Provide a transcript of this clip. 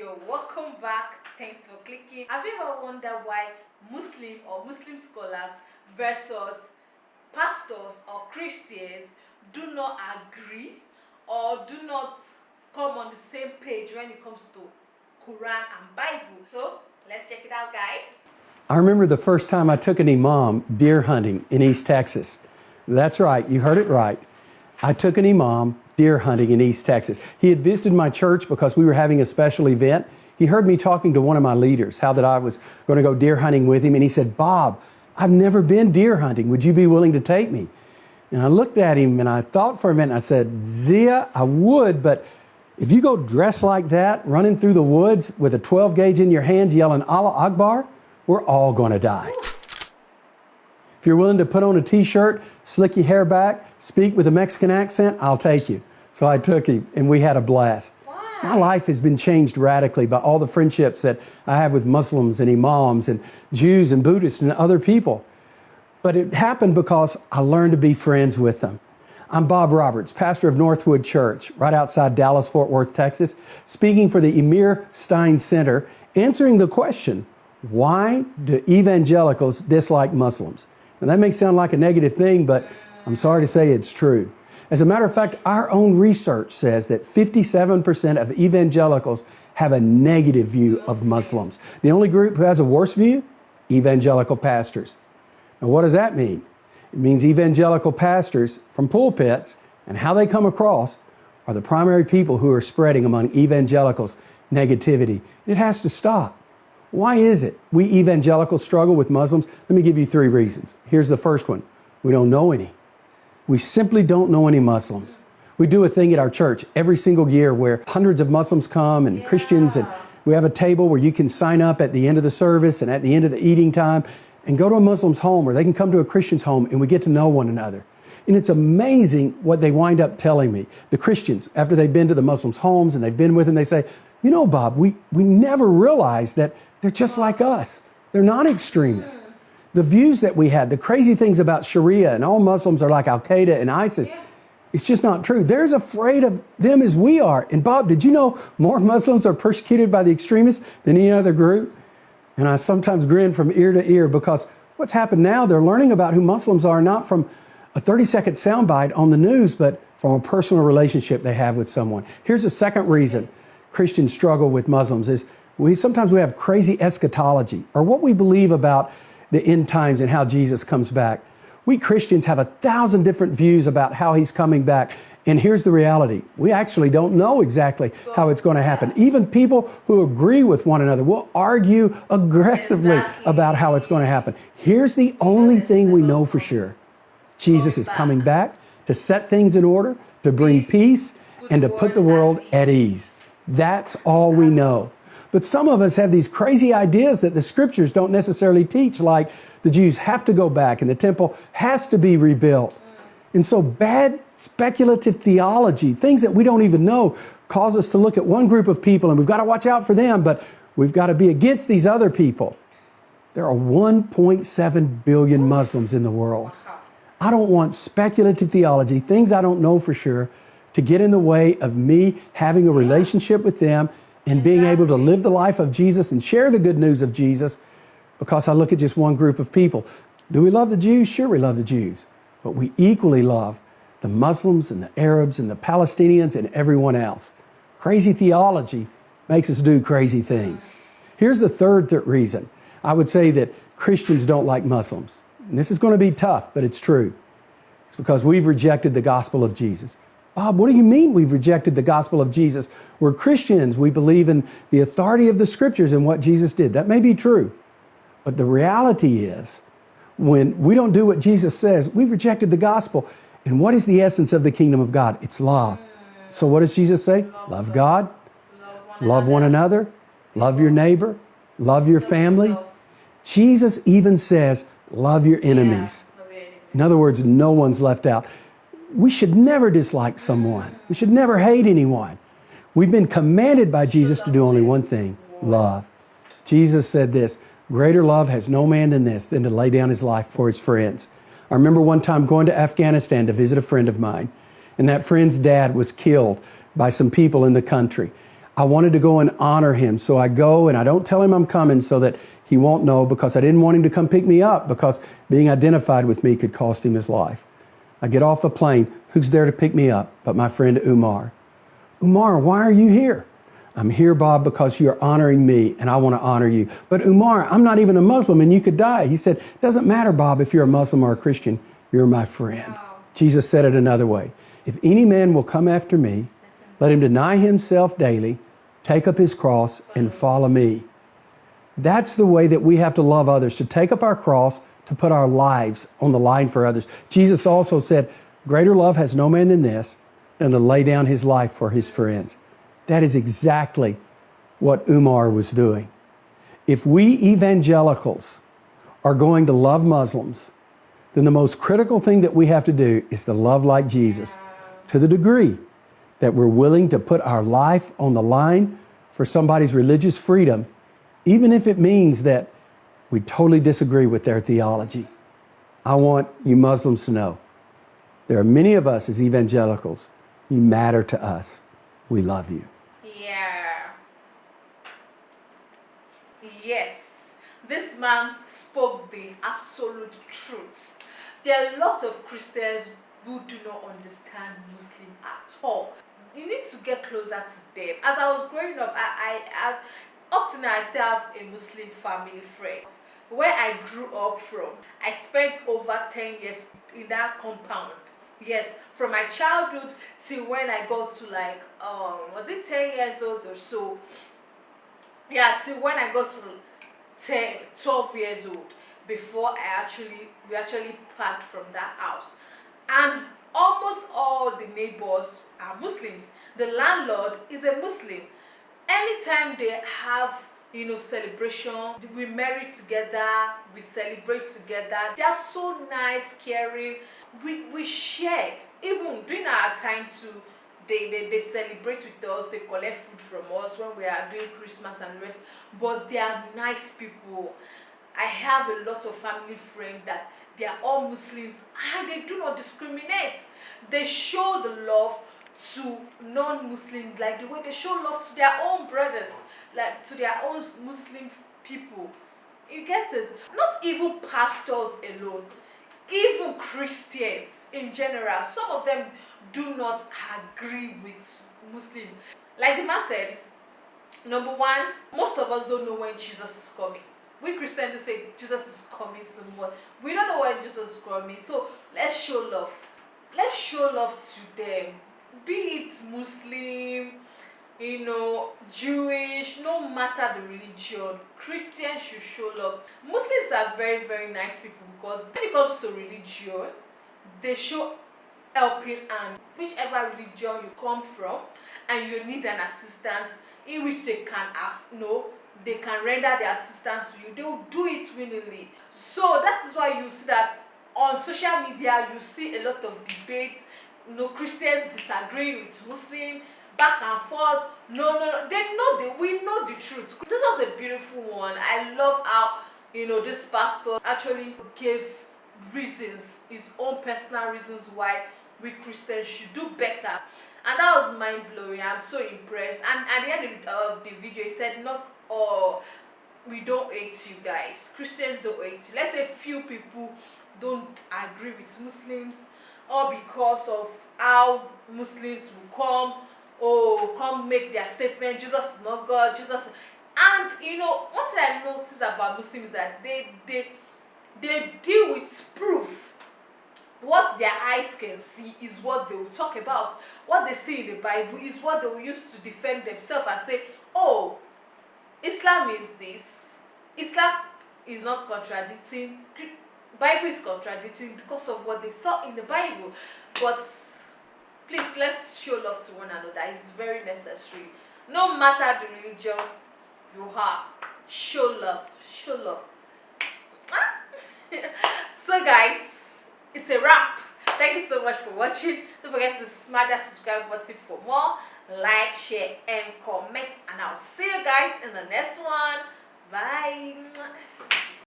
So welcome back. Thanks for clicking. Have you ever wondered why Muslim or Muslim scholars versus pastors or Christians do not agree or do not come on the same page when it comes to Quran and Bible? So let's check it out, guys. I remember the first time I took an imam deer hunting in East Texas. That's right, you heard it right. I took an imam deer hunting in East Texas. He had visited my church because we were having a special event. He heard me talking to one of my leaders, how that I was going to go deer hunting with him, and he said, "Bob, I've never been deer hunting. Would you be willing to take me?" And I looked at him and I thought for a minute, and I said, "Zia, I would, but if you go dressed like that, running through the woods with a 12 gauge in your hands yelling Allah Akbar, we're all going to die. If you're willing to put on a t-shirt, slick your hair back, speak with a Mexican accent, I'll take you." So I took him and we had a blast. Wow. My life has been changed radically by all the friendships that I have with Muslims and imams and Jews and Buddhists and other people. But it happened because I learned to be friends with them. I'm Bob Roberts, pastor of Northwood Church, right outside Dallas, Fort Worth, Texas, speaking for the Emir Stein Center, answering the question, why do evangelicals dislike Muslims? And that may sound like a negative thing, but I'm sorry to say it's true. As a matter of fact, our own research says that 57% of evangelicals have a negative view of Muslims. The only group who has a worse view? Evangelical pastors. Now, what does that mean? It means evangelical pastors from pulpits and how they come across are the primary people who are spreading among evangelicals negativity. It has to stop. Why is it we evangelicals struggle with Muslims? Let me give you 3 reasons. Here's the first one. We don't know any. We simply don't know any Muslims. We do a thing at our church every single year where hundreds of Muslims come and Christians, and we have a table where you can sign up at the end of the service and at the end of the eating time and go to a Muslim's home, or they can come to a Christian's home, and we get to know one another. And it's amazing what they wind up telling me. The Christians, after they've been to the Muslims' homes and they've been with them, they say, "You know, Bob, we never realized that they're just like us. They're not extremists. The views that we had, the crazy things about Sharia and all Muslims are like Al-Qaeda and ISIS, it's just not true. They're as afraid of them as we are. And Bob, did you know more Muslims are persecuted by the extremists than any other group?" And I sometimes grin from ear to ear because what's happened now, they're learning about who Muslims are, not from a 30-second soundbite on the news, but from a personal relationship they have with someone. Here's the second reason Christians struggle with Muslims is sometimes we have crazy eschatology, or what we believe about the end times and how Jesus comes back. We Christians have 1,000 different views about how he's coming back. And here's the reality. We actually don't know exactly how it's going to happen. Even people who agree with one another will argue aggressively about how it's going to happen. Here's the only thing we know for sure. Jesus is coming back to set things in order, to bring peace, and to put the world at ease. That's all we know. But some of us have these crazy ideas that the scriptures don't necessarily teach, like the Jews have to go back and the temple has to be rebuilt. And so bad speculative theology, things that we don't even know, cause us to look at one group of people and we've got to watch out for them, but we've got to be against these other people. There are 1.7 billion Muslims in the world. I don't want speculative theology, things I don't know for sure, to get in the way of me having a relationship with them and being able to live the life of Jesus and share the good news of Jesus because I look at just one group of people. Do we love the Jews? Sure, we love the Jews. But we equally love the Muslims and the Arabs and the Palestinians and everyone else. Crazy theology makes us do crazy things. Here's the third reason. I would say that Christians don't like Muslims. And this is going to be tough, but it's true. It's because we've rejected the gospel of Jesus. Bob, what do you mean we've rejected the gospel of Jesus? We're Christians. We believe in the authority of the scriptures and what Jesus did. That may be true. But the reality is, when we don't do what Jesus says, we've rejected the gospel. And what is the essence of the kingdom of God? It's love. So what does Jesus say? Love God, love one another, love your neighbor, love your family. Jesus even says, love your enemies. In other words, no one's left out. We should never dislike someone. We should never hate anyone. We've been commanded by Jesus to do only one thing, love. Jesus said this, "Greater love has no man than this, than to lay down his life for his friends." I remember one time going to Afghanistan to visit a friend of mine, and that friend's dad was killed by some people in the country. I wanted to go and honor him. So I go and I don't tell him I'm coming so that he won't know, because I didn't want him to come pick me up, because being identified with me could cost him his life. I get off the plane. Who's there to pick me up but my friend Umar? Umar, why are you here? I'm here, Bob, because you're honoring me and I want to honor you. But Umar, I'm not even a Muslim and you could die. He said, doesn't matter, Bob, if you're a Muslim or a Christian, you're my friend. Wow. Jesus said it another way. If any man will come after me, let him deny himself daily, take up his cross and follow me. That's the way that we have to love others, to take up our cross, to put our lives on the line for others. Jesus also said, greater love has no man than this, than to lay down his life for his friends. That is exactly what Umar was doing. If we evangelicals are going to love Muslims, then the most critical thing that we have to do is to love like Jesus, to the degree that we're willing to put our life on the line for somebody's religious freedom, even if it means that we totally disagree with their theology. I want you Muslims to know, there are many of us as evangelicals. You matter to us. We love you. Yeah. Yes. This man spoke the absolute truth. There are a lot of Christians who do not understand Muslim at all. You need to get closer to them. As I was growing up, up to now I still have a Muslim family friend. Where I grew up from, I spent over 10 years in that compound. Yes, from my childhood till when I got to like was it 10 years old or so? Yeah, till when I got to 12 years old, before we actually packed from that house. And almost all the neighbors are Muslims. The landlord is a Muslim. Anytime they have celebration, we marry together, we celebrate together. They are so nice, caring. We share. Even during our time too, they celebrate with us, they collect food from us when we are doing Christmas and the rest. But they are nice people. I have a lot of family friends that they are all Muslims and they do not discriminate. They show the love to non-Muslims, like the way they show love to their own brothers, like to their own Muslim people. You get it? Not even pastors alone, even Christians in general, some of them do not agree with Muslims. Like the man said, number one, most of us don't know when Jesus is coming. We Christians do say Jesus is coming soon, but we don't know when Jesus is coming. So let's show love. Let's show love to them. Be it Muslim, Jewish, no matter the religion, Christians should show love. Muslims are very, very nice people, because when it comes to religion, they show helping hand. Whichever religion you come from and you need an assistance in which they can they can render their assistance to you, they will do it willingly. So that is why you see that on social media you see a lot of debates, Christians disagreeing with Muslims, back and forth. No. We know the truth. This was a beautiful one. I love how this pastor actually gave reasons, his own personal reasons why we Christians should do better. And that was mind-blowing. I'm so impressed. And at the end of the video, he said, not all, we don't hate you guys. Christians don't hate you. Let's say few people don't agree with Muslims, or because of how Muslims will come make their statement, Jesus is not God, Jesus. And one thing I noticed about Muslims is that they deal with proof. What their eyes can see is what they will talk about. What they see in the Bible is what they will use to defend themselves and say, oh, Islam is this. Islam is not contradicting. Bible is contradicting because of what they saw in the Bible. But please, let's show love to one another. It's very necessary. No matter the religion you are, show love. Show love. So guys, it's a wrap. Thank you so much for watching. Don't forget to smash that subscribe button for more. Like, share, and comment. And I'll see you guys in the next one. Bye.